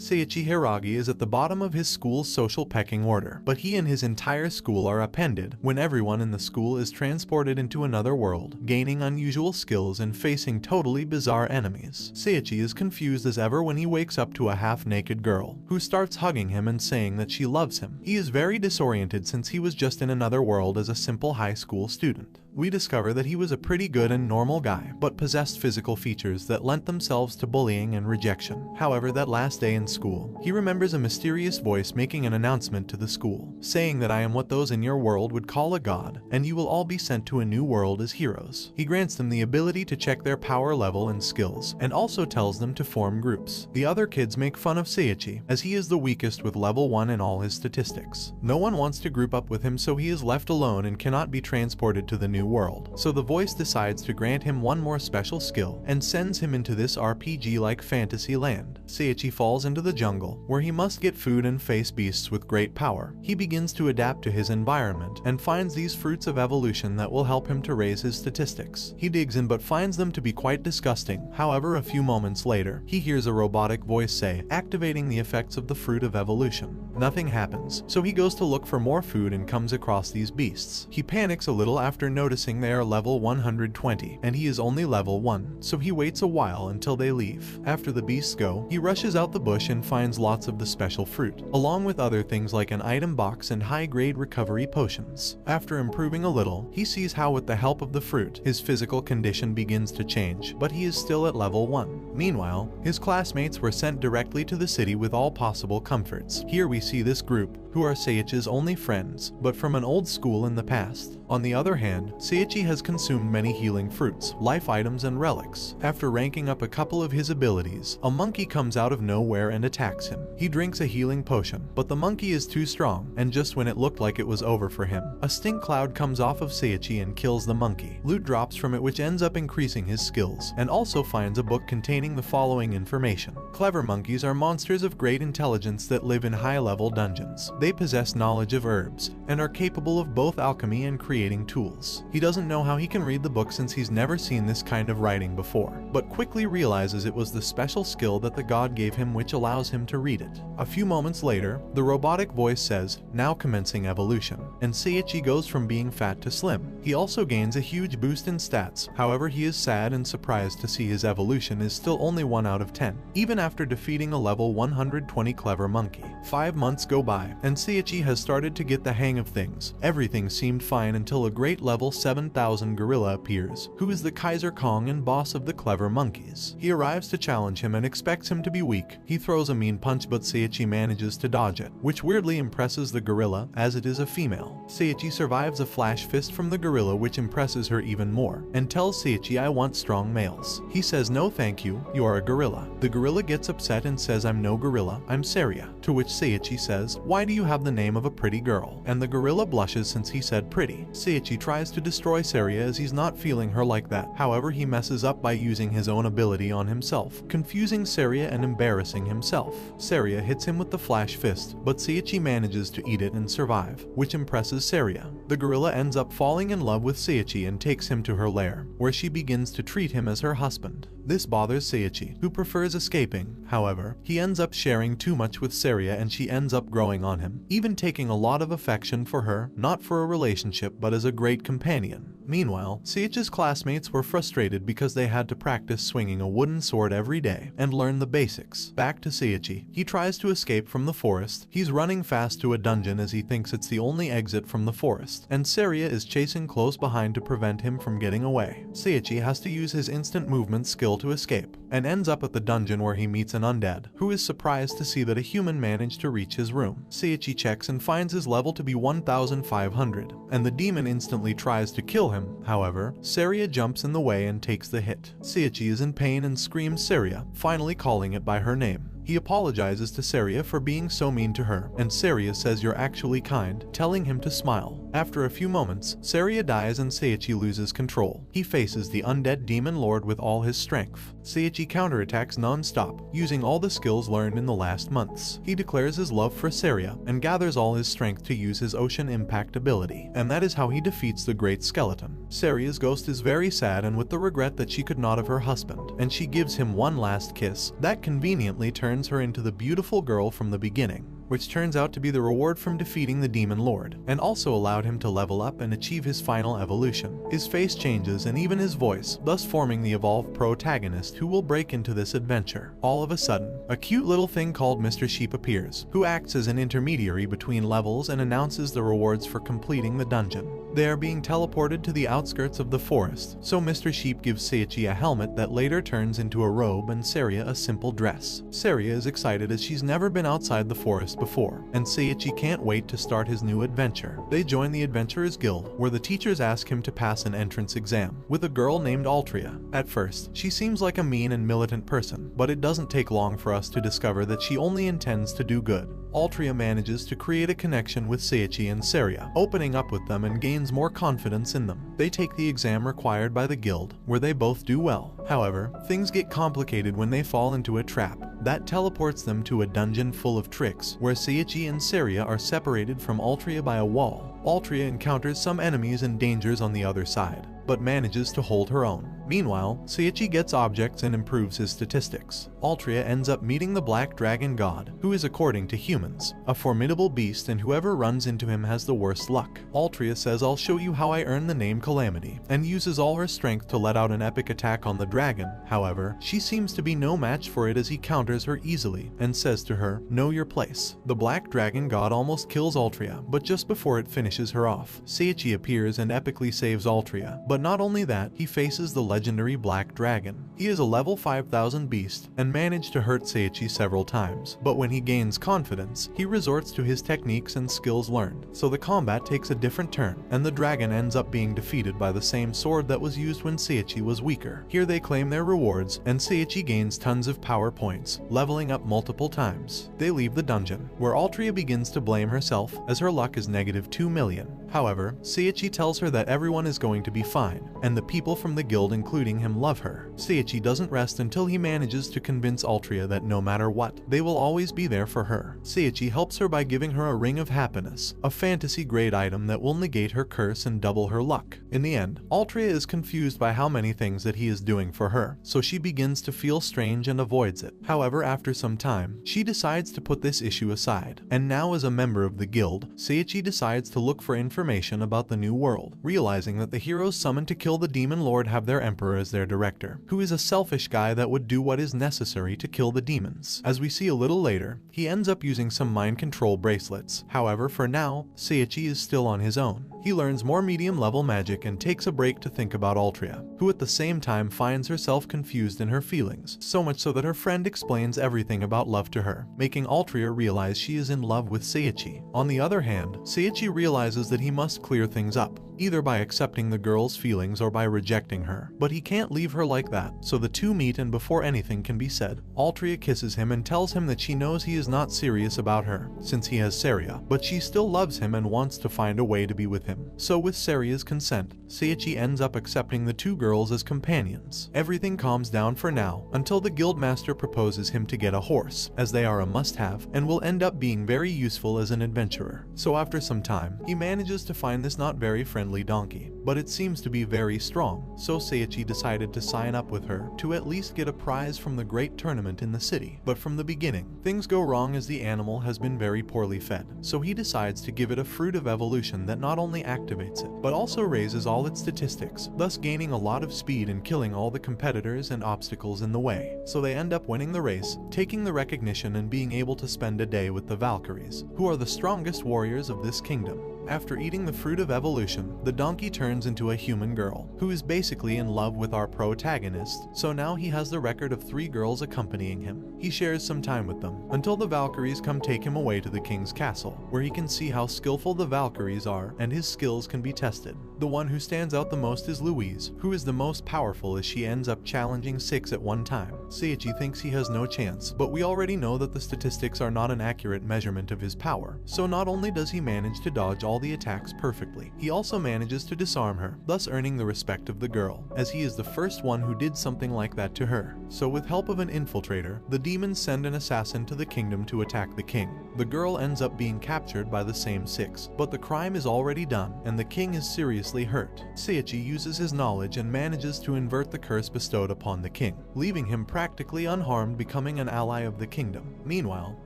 Seiichi Hiragi is at the bottom of his school's social pecking order, but he and his entire school are appended when everyone in the school is transported into another world, gaining unusual skills and facing totally bizarre enemies. Seiichi is confused as ever when he wakes up to a half-naked girl, who starts hugging him and saying that she loves him. He is very disoriented since he was just in another world as a simple high school student. We discover that he was a pretty good and normal guy, but possessed physical features that lent themselves to bullying and rejection. However, that last day in school, he remembers a mysterious voice making an announcement to the school, saying that I am what those in your world would call a god, and you will all be sent to a new world as heroes. He grants them the ability to check their power level and skills, and also tells them to form groups. The other kids make fun of Seiichi, as he is the weakest with level 1 in all his statistics. No one wants to group up with him, so he is left alone and cannot be transported to the new world. So the voice decides to grant him one more special skill and sends him into this RPG-like fantasy land. Seiichi falls into the jungle, where he must get food and face beasts with great power. He begins to adapt to his environment and finds these fruits of evolution that will help him to raise his statistics. He digs in but finds them to be quite disgusting. However, a few moments later, he hears a robotic voice say, activating the effects of the fruit of evolution. Nothing happens, so he goes to look for more food and comes across these beasts. He panics a little after noticing they are level 120, and he is only level 1, so he waits a while until they leave. After the beasts go, he rushes out the bush and finds lots of the special fruit, along with other things like an item box and high-grade recovery potions. After improving a little, he sees how with the help of the fruit, his physical condition begins to change, but he is still at level 1. Meanwhile, his classmates were sent directly to the city with all possible comforts. Here we see this group, who are Seiichi's only friends, but from an old school in the past. On the other hand, Seiichi has consumed many healing fruits, life items, and relics. After ranking up a couple of his abilities, a monkey comes out of nowhere and attacks him. He drinks a healing potion, but the monkey is too strong, and just when it looked like it was over for him, a stink cloud comes off of Seiichi and kills the monkey. Loot drops from it which ends up increasing his skills, and also finds a book containing the following information. Clever monkeys are monsters of great intelligence that live in high-level dungeons. They possess knowledge of herbs, and are capable of both alchemy and creating tools. He doesn't know how he can read the book since he's never seen this kind of writing before, but quickly realizes it was the special skill that the god gave him which allows him to read it. A few moments later, the robotic voice says, now commencing evolution, and Seiichi goes from being fat to slim. He also gains a huge boost in stats, however he is sad and surprised to see his evolution is still only 1 out of 10, even after defeating a level 120 clever monkey. 5 months go by, and Seiichi has started to get the hang of things. Everything seemed fine until a great level 7000 gorilla appears, who is the Kaiser Kong and boss of the clever monkeys. He arrives to challenge him and expects him to be weak. He throws a mean punch but Seiichi manages to dodge it, which weirdly impresses the gorilla as it is a female. Seiichi survives a flash fist from the gorilla which impresses her even more, and tells Seiichi, I want strong males. He says no thank you, you are a gorilla. The gorilla gets upset and says I'm no gorilla, I'm Saria, to which Seiichi says, why do you have the name of a pretty girl? And the gorilla blushes since he said pretty. Seiichi tries to destroy Saria as he's not feeling her like that, however he messes up by using his own ability on himself, confusing Saria and embarrassing himself. Saria hits him with the flash fist, but Seiichi manages to eat it and survive, which impresses Saria. The gorilla ends up falling in love with Seiichi and takes him to her lair, where she begins to treat him as her husband. This bothers Seiichi, who prefers escaping. However, he ends up sharing too much with Saria and she ends up growing on him, even taking a lot of affection for her, not for a relationship but as a great companion. Meanwhile, Seiichi's classmates were frustrated because they had to practice swinging a wooden sword every day and learn the basics. Back to Seiichi. He tries to escape from the forest. He's running fast to a dungeon as he thinks it's the only exit from the forest, and Saria is chasing close behind to prevent him from getting away. Seiichi has to use his instant movement skill to escape, and ends up at the dungeon where he meets an undead, who is surprised to see that a human managed to reach his room. Seiichi checks and finds his level to be 1500, and the demon instantly tries to kill him. However, Saria jumps in the way and takes the hit. Seiichi is in pain and screams Saria, finally calling it by her name. He apologizes to Saria for being so mean to her, and Saria says you're actually kind, telling him to smile. After a few moments, Saria dies and Seiichi loses control. He faces the undead demon lord with all his strength. Seiichi counterattacks non-stop, using all the skills learned in the last months. He declares his love for Saria and gathers all his strength to use his Ocean Impact ability, and that is how he defeats the Great Skeleton. Saria's ghost is very sad and with the regret that she could not have her husband, and she gives him one last kiss that conveniently turns her into the beautiful girl from the beginning, which turns out to be the reward from defeating the Demon Lord, and also allowed him to level up and achieve his final evolution. His face changes and even his voice, thus forming the evolved protagonist who will break into this adventure. All of a sudden, a cute little thing called Mr. Sheep appears, who acts as an intermediary between levels and announces the rewards for completing the dungeon. They are being teleported to the outskirts of the forest, so Mr. Sheep gives Seiichi a helmet that later turns into a robe and Saria a simple dress. Saria is excited as she's never been outside the forest before, and Seiichi can't wait to start his new adventure. They join the Adventurers Guild, where the teachers ask him to pass an entrance exam, with a girl named Altria. At first, she seems like a mean and militant person, but it doesn't take long for us to discover that she only intends to do good. Altria manages to create a connection with Seiichi and Saria, opening up with them and gains more confidence in them. They take the exam required by the guild, where they both do well. However, things get complicated when they fall into a trap that teleports them to a dungeon full of tricks, where Seiichi and Saria are separated from Altria by a wall. Altria encounters some enemies and dangers on the other side, but manages to hold her own. Meanwhile, Seiichi gets objects and improves his statistics. Altria ends up meeting the Black Dragon God, who is, according to humans, a formidable beast, and whoever runs into him has the worst luck. Altria says, "I'll show you how I earn the name Calamity," and uses all her strength to let out an epic attack on the dragon. However, she seems to be no match for it as he counters her easily and says to her, "Know your place." The Black Dragon God almost kills Altria, but just before it finishes her off, Seiichi appears and epically saves Altria. But not only that, he faces the legendary Black Dragon. He is a level 5000 beast and managed to hurt Seiichi several times, but when he gains confidence, he resorts to his techniques and skills learned, so the combat takes a different turn, and the dragon ends up being defeated by the same sword that was used when Seiichi was weaker. Here they claim their rewards, and Seiichi gains tons of power points, leveling up multiple times. They leave the dungeon, where Altria begins to blame herself, as her luck is negative 2 million. However, Seiichi tells her that everyone is going to be fine, and the people from the guild including him love her. Seiichi doesn't rest until he manages to convince Altria that no matter what, they will always be there for her. Seiichi helps her by giving her a Ring of Happiness, a fantasy-grade item that will negate her curse and double her luck. In the end, Altria is confused by how many things that he is doing for her, so she begins to feel strange and avoids it. However, after some time, she decides to put this issue aside, and now as a member of the guild, Seiichi decides to look for information about the new world, realizing that the heroes summoned to kill the Demon Lord have their emperor as their director, who is a selfish guy that would do what is necessary to kill the demons. As we see a little later, he ends up using some mind control bracelets. However, for now, Seiichi is still on his own. He learns more medium level magic and takes a break to think about Altria, who at the same time finds herself confused in her feelings, so much so that her friend explains everything about love to her, making Altria realize she is in love with Seiichi. On the other hand, Seiichi realizes that he must clear things up, either by accepting the girl's feelings or by rejecting her. But he can't leave her like that, so the two meet, and before anything can be said, Altria kisses him and tells him that she knows he is not serious about her, since he has Saria, but she still loves him and wants to find a way to be with him. So with Saria's consent, Seiichi ends up accepting the two girls as companions. Everything calms down for now, until the guildmaster proposes him to get a horse, as they are a must-have, and will end up being very useful as an adventurer. So after some time, he manages to find this not very friendly donkey, but it seems to be very strong, so Seiichi decided to sign up with her to at least get a prize from the great tournament in the city. But from the beginning, things go wrong as the animal has been very poorly fed, so he decides to give it a fruit of evolution that not only activates it, but also raises all its statistics, thus gaining a lot of speed and killing all the competitors and obstacles in the way. So they end up winning the race, taking the recognition and being able to spend a day with the Valkyries, who are the strongest warriors of this kingdom. After eating the fruit of evolution, the donkey turns into a human girl, who is basically in love with our protagonist, so now he has the record of 3 girls accompanying him. He shares some time with them, until the Valkyries come take him away to the king's castle, where he can see how skillful the Valkyries are and his skills can be tested. The one who stands out the most is Louise, who is the most powerful as she ends up challenging 6 at one time. Seiichi thinks he has no chance, but we already know that the statistics are not an accurate measurement of his power, so not only does he manage to dodge all all the attacks perfectly. He also manages to disarm her, thus earning the respect of the girl, as he is the first one who did something like that to her. So with help of an infiltrator, the demons send an assassin to the kingdom to attack the king. The girl ends up being captured by the same six, but the crime is already done, and the king is seriously hurt. Seiichi uses his knowledge and manages to invert the curse bestowed upon the king, leaving him practically unharmed, becoming an ally of the kingdom. Meanwhile,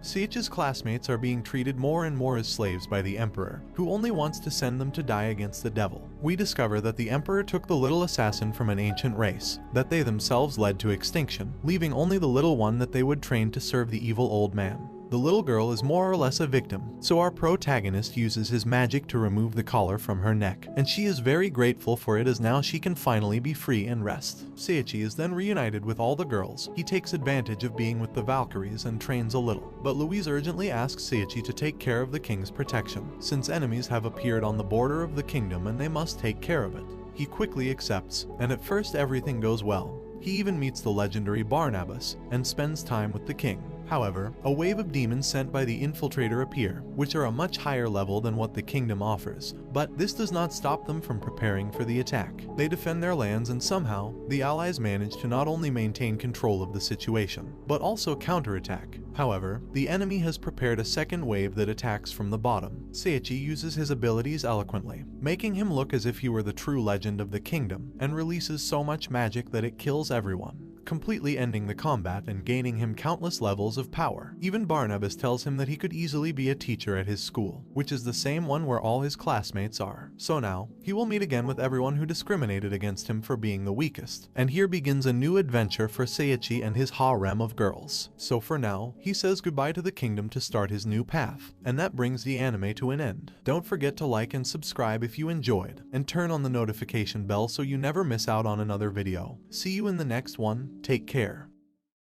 Seiichi's classmates are being treated more and more as slaves by the emperor, who only wants to send them to die against the devil. We discover that the emperor took the little assassin from an ancient race, that they themselves led to extinction, leaving only the little one that they would train to serve the evil old man. The little girl is more or less a victim, so our protagonist uses his magic to remove the collar from her neck, and she is very grateful for it as now she can finally be free and rest. Seiichi is then reunited with all the girls. He takes advantage of being with the Valkyries and trains a little, but Louise urgently asks Seiichi to take care of the king's protection, since enemies have appeared on the border of the kingdom and they must take care of it. He quickly accepts, and at first everything goes well. He even meets the legendary Barnabas and spends time with the king. However, a wave of demons sent by the infiltrator appear, which are a much higher level than what the kingdom offers, but this does not stop them from preparing for the attack. They defend their lands, and somehow, the allies manage to not only maintain control of the situation, but also counterattack. However, the enemy has prepared a second wave that attacks from the bottom. Seiichi uses his abilities eloquently, making him look as if he were the true legend of the kingdom, and releases so much magic that it kills everyone, completely ending the combat and gaining him countless levels of power. Even Barnabas tells him that he could easily be a teacher at his school, which is the same one where all his classmates are. So now, he will meet again with everyone who discriminated against him for being the weakest. And here begins a new adventure for Seiichi and his harem of girls. So for now, he says goodbye to the kingdom to start his new path, and that brings the anime to an end. Don't forget to like and subscribe if you enjoyed, and turn on the notification bell so you never miss out on another video. See you in the next one. Take care.